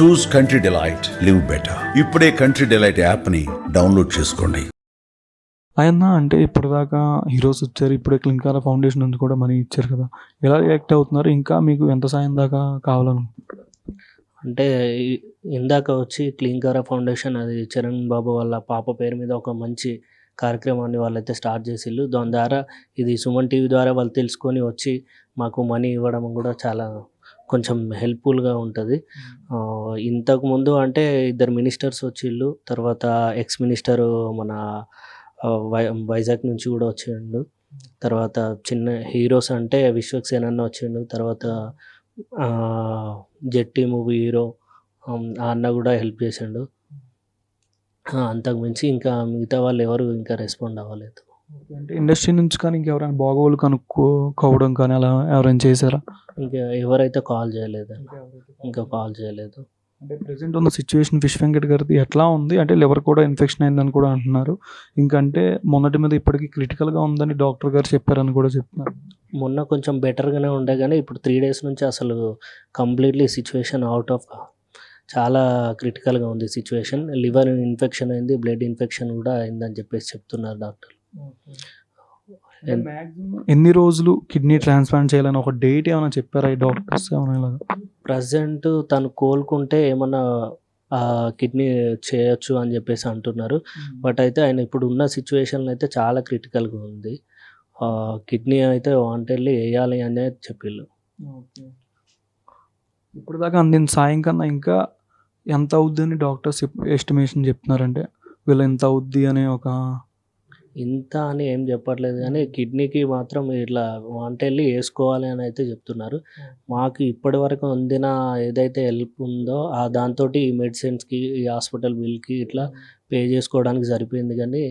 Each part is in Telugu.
చూస్ కంట్రీ డిలైట్, లివ్ బెటర్. ఇప్పుడే కంట్రీ డిలైట్ యాప్ని డౌన్లోడ్ చేసుకోండి. ఆయన అంటే ఇప్పటిదాకా హీరోస్ వచ్చారు, ఇప్పుడే క్లింకార ఫౌండేషన్ నుంచి కూడా మనీ ఇచ్చారు కదా, ఎలా రియాక్ట్ అవుతున్నారు? ఇంకా మీకు ఎంత సాయం దాకా కావాలనుకుంటున్నారు? అంటే ఇందాక వచ్చి క్లీన్కార ఫౌండేషన్ అది చరణ్ బాబు వాళ్ళ పాప పేరు మీద ఒక మంచి కార్యక్రమాన్ని వాళ్ళైతే స్టార్ట్ చేసిళ్ళు. దాని ద్వారా ఇది సుమన్ టీవీ ద్వారా వాళ్ళు తెలుసుకొని వచ్చి మాకు మనీ ఇవ్వడం కూడా చాలా కొంచెం హెల్ప్ఫుల్గా ఉంటుంది. ఇంతకుముందు అంటే 2 మినిస్టర్స్ వచ్చిళ్ళు, తర్వాత ఎక్స్ మినిస్టర్ మన వైజాగ్ నుంచి కూడా వచ్చిండు, తర్వాత చిన్న హీరోస్ అంటే విశ్వక్సేన్ అన్న వచ్చిండు, తర్వాత జెట్టి మూవీ హీరో ఆ అన్న కూడా హెల్ప్ చేసిండు. అంతకు మించి ఇంకా మిగతా వాళ్ళు ఎవరు ఇంకా రెస్పాండ్ అవ్వలేదు. అంటే ఇండస్ట్రీ నుంచి కానీ ఇంకెవరైనా బాగోలు కనుక్కోవడం కానీ అలా ఎవరైనా చేశారా? ఇంకా ఎవరైతే కాల్ చేయలేదు, ఇంకా కాల్ చేయలేదు. అంటే ప్రెసెంట్ ఉన్న సిచ్యువేషన్ ఫిష్ వెంకట్ గారిది ఎట్లా ఉంది? అంటే లివర్ కూడా ఇన్ఫెక్షన్ అయిందని కూడా అంటున్నారు. ఇంకంటే మొన్నటి మీద ఇప్పటికీ క్రిటికల్గా ఉందని డాక్టర్ గారు చెప్పారని కూడా చెప్తున్నారు. మొన్న కొంచెం బెటర్గానే ఉండే కానీ ఇప్పుడు 3 days నుంచి అసలు కంప్లీట్లీ సిచ్యువేషన్ అవుట్ ఆఫ్, చాలా క్రిటికల్గా ఉంది సిచ్యువేషన్. లివర్ ఇన్ఫెక్షన్ అయింది, బ్లడ్ ఇన్ఫెక్షన్ కూడా అయిందని చెప్పేసి చెప్తున్నారు డాక్టర్. ఎన్ని రోజులు కిడ్నీ ట్రాన్స్ప్లాంట్ చేయాలని ఒక డేట్ ఏమైనా చెప్పారా ఈ డాక్టర్స్? ఏమైనా ప్రజెంట్ తను కోలుకుంటే ఏమన్నా కిడ్నీ చేయొచ్చు అని చెప్పేసి అంటున్నారు. బట్ అయితే ఆయన ఇప్పుడు ఉన్న సిచ్యువేషన్లో అయితే చాలా క్రిటికల్గా ఉంది. కిడ్నీ అయితే వాంటెడ్లీ వేయాలి అనేది చెప్పిళ్ళు. ఇప్పుడు దాకా అందిన సాయం కన్నా ఇంకా ఎంత అవుద్ది అని డాక్టర్స్ ఎస్టిమేషన్ చెప్తున్నారంటే వీళ్ళు ఎంత అవుద్ది అనే ఒక ఇంత అని ఏం చెప్పట్లేదు కానీ కిడ్నీకి మాత్రం ఇట్లా వాంటెడ్లీ వేసుకోవాలి అని అయితే చెప్తున్నారు. మాకు ఇప్పటి వరకు అందిన ఏదైతే హెల్ప్ ఉందో దాంతో ఈ మెడిసిన్స్కి, ఈ హాస్పిటల్ బిల్కి ఇట్లా పే చేసుకోవడానికి సరిపోయింది. కానీ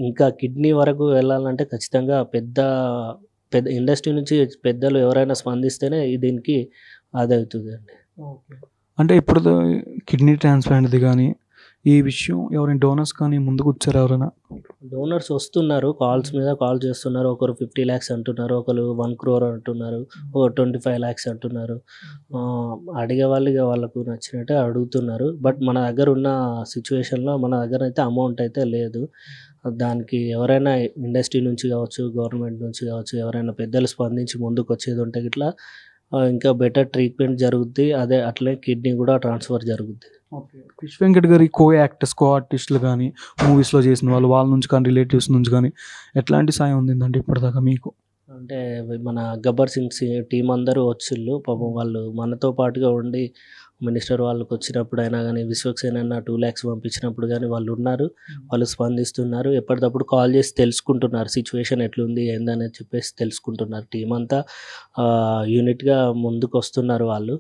ఇంకా కిడ్నీ వరకు వెళ్ళాలంటే ఖచ్చితంగా పెద్ద పెద్ద ఇండస్ట్రీ నుంచి పెద్దలు ఎవరైనా స్పందిస్తేనే దీనికి అది అవుతుందండి. అంటే ఇప్పుడు కిడ్నీ ట్రాన్స్ప్లాంట్ది కానీ ఈ విషయం ఎవరైనా డోనర్స్ కానీ ముందుకు వచ్చారు? ఎవరైనా డోనర్స్ వస్తున్నారు, కాల్స్ మీద కాల్ చేస్తున్నారు. ఒకరు 50 lakhs అంటున్నారు, ఒకరు 1 crore అంటున్నారు, 25 lakhs అంటున్నారు. అడిగే వాళ్ళు ఇక వాళ్ళకు నచ్చినట్టే అడుగుతున్నారు. బట్ మన దగ్గర ఉన్న సిచ్యువేషన్లో మన దగ్గర అయితే అమౌంట్ అయితే లేదు. దానికి ఎవరైనా ఇండస్ట్రీ నుంచి కావచ్చు, గవర్నమెంట్ నుంచి కావచ్చు, ఎవరైనా పెద్దలు స్పందించి ముందుకు వచ్చేది ఉంటే ఇట్లా ఇంకా బెటర్ ట్రీట్మెంట్ జరుగుద్ది. అదే అట్లే కిడ్నీ కూడా ట్రాన్స్ఫర్ జరుగుద్ది. ఫిష్ వెంకట్ గారి కో ఆర్టిస్టులు కానీ మూవీస్లో చేసిన వాళ్ళ నుంచి కానీ రిలేటివ్స్ నుంచి కానీ ఎట్లాంటి సాయం ఉందండి ఇప్పటిదాకా మీకు? అంటే మన గబ్బర్ సింగ్ టీం అందరూ వచ్చిళ్ళు పాపం. వాళ్ళు మనతో పాటుగా ఉండి మినిస్టర్ వాళ్ళకి వచ్చినప్పుడు అయినా కానీ, విశ్వక్సేన్ అన్న 2 lakhs పంపించినప్పుడు కానీ వాళ్ళు ఉన్నారు, వాళ్ళు స్పందిస్తున్నారు. ఎప్పటికప్పుడు కాల్ చేసి తెలుసుకుంటున్నారు సిచ్యువేషన్ ఎట్లుంది ఏందనేది చెప్పేసి తెలుసుకుంటున్నారు. టీం అంతా యూనిట్గా ముందుకు వస్తున్నారు వాళ్ళు.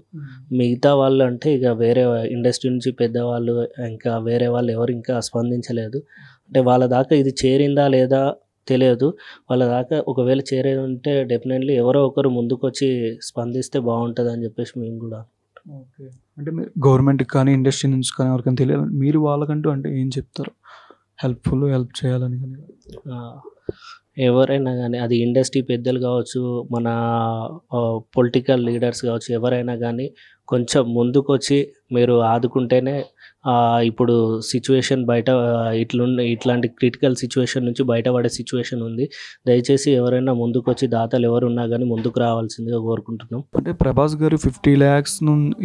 మిగతా వాళ్ళు అంటే ఇక వేరే ఇండస్ట్రీ నుంచి పెద్దవాళ్ళు ఇంకా వేరే వాళ్ళు ఎవరు ఇంకా స్పందించలేదు. అంటే వాళ్ళ దాకా ఇది చేరిందా లేదా తెలియదు. వాళ్ళ దాకా ఒకవేళ చేరేది ఉంటే డెఫినెట్లీ ఎవరో ఒకరు ముందుకు వచ్చి స్పందిస్తే బాగుంటుంది అని చెప్పేసి మేము కూడా. అంటే మీరు గవర్నమెంట్కి కానీ ఇండస్ట్రీ నుంచి కానీ ఎవరికైనా తెలియాలి, మీరు వాళ్ళకంటూ అంటే ఏం చెప్తారు? హెల్ప్ చేయాలని కానీ ఎవరైనా కానీ, అది ఇండస్ట్రీ పెద్దలు కావచ్చు, మన పొలిటికల్ లీడర్స్ కావచ్చు, ఎవరైనా కానీ కొంచెం ముందుకు వచ్చి మీరు ఆదుకుంటేనే ఇప్పుడు సిచ్యువేషన్ బయట ఇట్లాంటి క్రిటికల్ సిచ్యువేషన్ నుంచి బయటపడే సిచ్యువేషన్ ఉంది. దయచేసి ఎవరైనా ముందుకు వచ్చి దాతలు ఎవరు ఉన్నా కానీ ముందుకు రావాల్సిందిగా కోరుకుంటున్నాం. అంటే ప్రభాస్ గారు 50 lakhs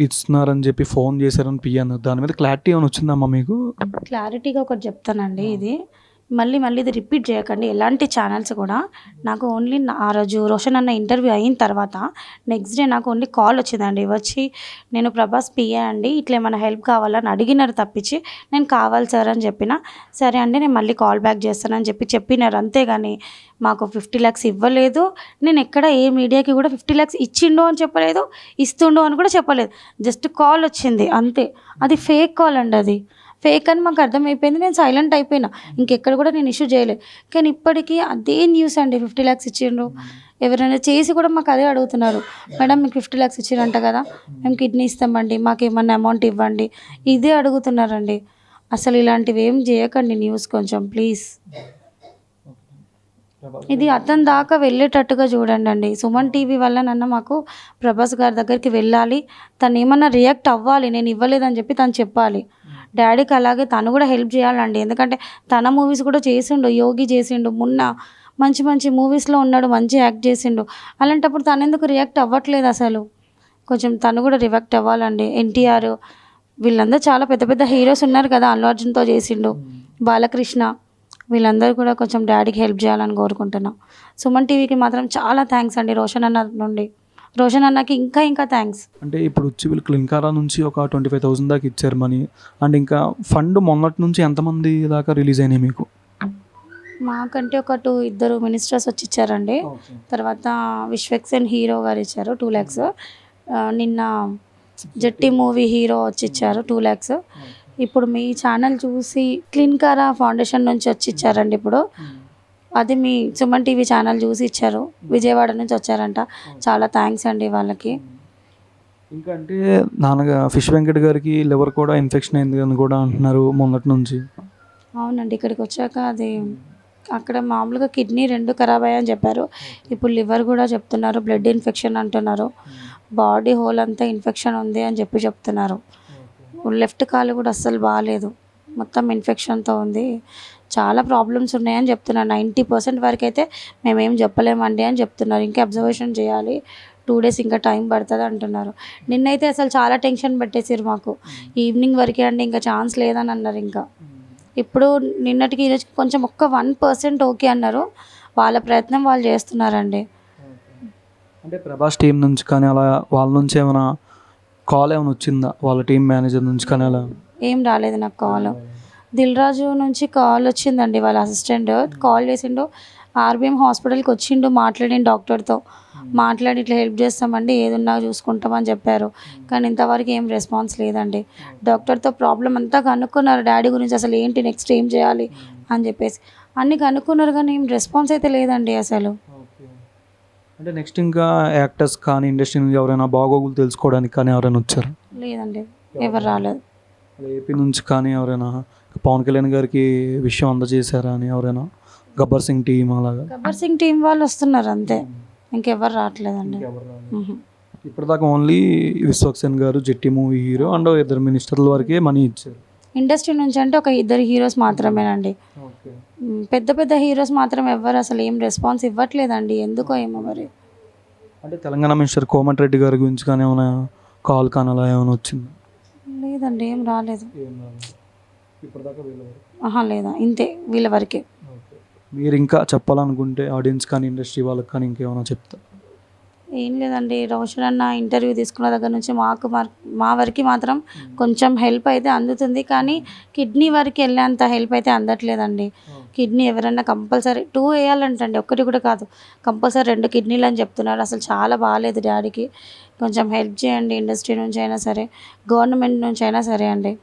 ఇస్తున్నారని చెప్పి ఫోన్ చేశారని పిఎన్, దాని మీద క్లారిటీ ఏమైనా వచ్చిందమ్మా మీకు? క్లారిటీగా ఒకటి చెప్తానండి. ఇది మళ్ళీ ఇది రిపీట్ చేయకండి ఎలాంటి ఛానల్స్ కూడా. నాకు ఓన్లీ ఆ రోజు రోషన్ అన్న ఇంటర్వ్యూ అయిన తర్వాత నెక్స్ట్ డే నాకు ఓన్లీ కాల్ వచ్చిందండి. వచ్చి నేను ప్రభాస్ పిఏ అండి, ఇట్లా ఏమైనా హెల్ప్ కావాలని అడిగినారు తప్పించి నేను కావాలి సార్ అని చెప్పిన. సరే అండి నేను మళ్ళీ కాల్ బ్యాక్ చేస్తానని చెప్పినారు. అంతేగాని మాకు 50 lakhs ఇవ్వలేదు. నేను ఎక్కడ ఏ మీడియాకి కూడా 50 lakhs ఇచ్చిండు అని చెప్పలేదు, ఇస్తుండు అని కూడా చెప్పలేదు. జస్ట్ కాల్ వచ్చింది అంతే. అది ఫేక్ కాల్ అండి, అది ఫేక్ అని మాకు అర్థమైపోయింది. నేను సైలెంట్ అయిపోయినా, ఇంకెక్కడ కూడా నేను ఇష్యూ చేయలేదు. కానీ ఇప్పటికీ అదే న్యూస్ అండి, 50 lakhs ఇచ్చిండ్రు. ఎవరైనా చేసి కూడా మాకు అదే అడుగుతున్నారు, మేడం మీకు 50 lakhs ఇచ్చిరంట కదా, మేము కిడ్నీ ఇస్తామండి, మాకు ఏమన్నా అమౌంట్ ఇవ్వండి, ఇదే అడుగుతున్నారండి. అసలు ఇలాంటివి ఏం చేయకండి న్యూస్ కొంచెం ప్లీజ్. ఇది అతని దాకా వెళ్ళేటట్టుగా చూడండి అండి. సుమన్ టీవీ వల్ల మాకు ప్రభాస్ గారి దగ్గరికి వెళ్ళాలి, తను ఏమన్నా రియాక్ట్ అవ్వాలి, నేను ఇవ్వలేదని చెప్పి తను చెప్పాలి. డాడీకి అలాగే తను కూడా హెల్ప్ చేయాలండి. ఎందుకంటే తన మూవీస్ కూడా చేసిండు, యోగి చేసిండు, మున్న మంచి మంచి మూవీస్లో ఉన్నాడు, మంచి యాక్ట్ చేసిండు. అలాంటప్పుడు తను ఎందుకు రియాక్ట్ అవ్వట్లేదు అసలు? కొంచెం తను కూడా రియాక్ట్ అవ్వాలండి. ఎన్టీఆర్ వీళ్ళందరూ చాలా పెద్ద పెద్ద హీరోస్ ఉన్నారు కదా, అల్లు అర్జున్తో చేసిండు, బాలకృష్ణ, వీళ్ళందరూ కూడా కొంచెం డాడీకి హెల్ప్ చేయాలని కోరుకుంటున్నాం. సుమన్ టీవీకి మాత్రం చాలా థ్యాంక్స్ అండి. రోషన్ అన్న నుండి రోషన్ అన్నకి ఇంకా ఇంకా థ్యాంక్స్. అంటే ఇప్పుడు వచ్చి వీళ్ళు క్లింకారా నుంచి ఒక 25,000 దాకా ఇచ్చారు మనీ. అండ్ ఇంకా ఫండ్ మొన్నటి నుంచి ఎంతమంది దాకా రిలీజ్ అయినాయి మీకు? మాకంటే ఒక ఇద్దరు మినిస్టర్స్ వచ్చి ఇచ్చారండి. తర్వాత విశ్వక్సేన్ హీరో గారు ఇచ్చారు 2 lakhs. నిన్న జట్టి మూవీ హీరో వచ్చి ఇచ్చారు 2 lakhs. ఇప్పుడు మీ ఛానల్ చూసి క్లిన్కారా ఫౌండేషన్ నుంచి వచ్చి ఇచ్చారండి. ఇప్పుడు అది మీ సుమన్ టీవీ ఛానల్ చూసి ఇచ్చారు, విజయవాడ నుంచి వచ్చారంట. చాలా థ్యాంక్స్ అండి వాళ్ళకి. ఇంకా అంటే ఫిష్ వెంకట్ గారికి లివర్ కూడా ఇన్ఫెక్షన్ అయింది అని కూడా అంటున్నారు మొన్నటి నుంచి. అవునండి, ఇక్కడికి వచ్చాక అది అక్కడ మామూలుగా కిడ్నీ 2 ఖరాబ్ అయ్యాయని చెప్పారు. ఇప్పుడు లివర్ కూడా చెప్తున్నారు, బ్లడ్ ఇన్ఫెక్షన్ అంటున్నారు, బాడీ హోల్ అంతా ఇన్ఫెక్షన్ ఉంది అని చెప్తున్నారు. లెఫ్ట్ కాలు కూడా అస్సలు బాగాలేదు, మొత్తం ఇన్ఫెక్షన్తో ఉంది, చాలా ప్రాబ్లమ్స్ ఉన్నాయని చెప్తున్నారు. 90% వరకు అయితే మేమేం చెప్పలేమండి అని చెప్తున్నారు. ఇంకా అబ్జర్వేషన్ చేయాలి, 2 days ఇంకా టైం పడుతుంది అంటున్నారు. నిన్నైతే అసలు చాలా టెన్షన్ పెట్టేసారు మాకు, ఈవినింగ్ వరకే అండి, ఇంకా ఛాన్స్ లేదని అన్నారు. ఇంకా ఇప్పుడు నిన్నటికి ఈరోజుకి కొంచెం 1% ఓకే అన్నారు. వాళ్ళ ప్రయత్నం వాళ్ళు చేస్తున్నారండి. అంటే ప్రభాస్ టీం నుంచి కానీ అలా వాళ్ళ నుంచి ఏమైనా కాల్ ఏమైనా వచ్చిందా, వాళ్ళ టీం మేనేజర్ నుంచి కానీ అలా? ఏం రాలేదు నాకు కాల్. దిల్ రాజు నుంచి కాల్ వచ్చిందండి, వాళ్ళ అసిస్టెంట్ కాల్ చేసిండు, ఆర్బీఎం హాస్పిటల్కి వచ్చిండు, మాట్లాడిన డాక్టర్తో మాట్లాడి ఇట్లా హెల్ప్ చేస్తామండి, ఏదున్నా చూసుకుంటామని చెప్పారు. కానీ ఇంతవరకు ఏం రెస్పాన్స్ లేదండి. డాక్టర్తో ప్రాబ్లం అంతా కనుక్కున్నారు, డాడీ గురించి అసలు ఏంటి నెక్స్ట్ ఏం చేయాలి అని చెప్పేసి అన్నీ కనుక్కున్నారు, కానీ ఏం రెస్పాన్స్ అయితే లేదండి అసలు. అంటే నెక్స్ట్ ఇంకా యాక్టర్స్ కానీ ఇండస్ట్రీ నుంచి ఎవరైనా బాగోగులు తెలుసుకోవడానికి కానీ ఎవరైనా వచ్చారు? లేదండి, ఎవరు రాలేదు. ఏపీ నుంచి కానీ ఎవరైనా పవన్ కళ్యాణ్ గారికి విషయం అందజేశారా అని ఎవరైనా? గబ్బర్ సింగ్ టీం అలాగా? గబ్బర్ సింగ్ టీం వాళ్ళు వస్తున్నారు అంతే, ఇంకెవరు రావట్లేదండి. ఇప్పటిదాకా ఓన్లీ విశ్వక్సేన్ గారు, జట్టి మూవీ హీరో అండ్ 2 మినిస్టర్ల వరకే మనీ ఇచ్చారు. ఇండస్ట్రీ నుంచి అంటే ఒక 2 హీరోస్ మాత్రమేనండి. పెద్ద పెద్ద హీరోస్ మాత్రం ఎవరు అసలు ఏం రెస్పాన్స్ ఇవ్వట్లేదండి, ఎందుకో ఏమో మరి. అంటే తెలంగాణ మినిస్టర్ కోమటిరెడ్డి గారి గురించి కానీ ఏమైనా కాల్ కానీ అలా ఏమైనా వచ్చింది? లేదండి, ఏం రాలేదు. ఇప్పటిదాకా లేదా, ఇంతే, వీళ్ళ వరకే. మీరు ఇంకా చెప్పాలనుకుంటే ఆడియన్స్ కానీ ఇండస్ట్రీ వాళ్ళకి కానీ ఇంకేమైనా చెప్తారు? ఏం లేదండి, రోషన్ అన్న ఇంటర్వ్యూ తీసుకున్న దగ్గర నుంచి మా వరకు మాత్రం కొంచెం హెల్ప్ అయితే అందుతుంది, కానీ కిడ్నీ వరకు వెళ్ళేంత హెల్ప్ అయితే అందట్లేదండి. కిడ్నీ ఎవరన్నా కంపల్సరీ 2 వేయాలంటండి, 1 కూడా కాదు, కంపల్సరీ 2 కిడ్నీలు అని చెప్తున్నారు. అసలు చాలా బాగాలేదు డాడీకి, కొంచెం హెల్ప్ చేయండి, ఇండస్ట్రీ నుంచి అయినా సరే, గవర్నమెంట్ నుంచి అయినా సరే అండి.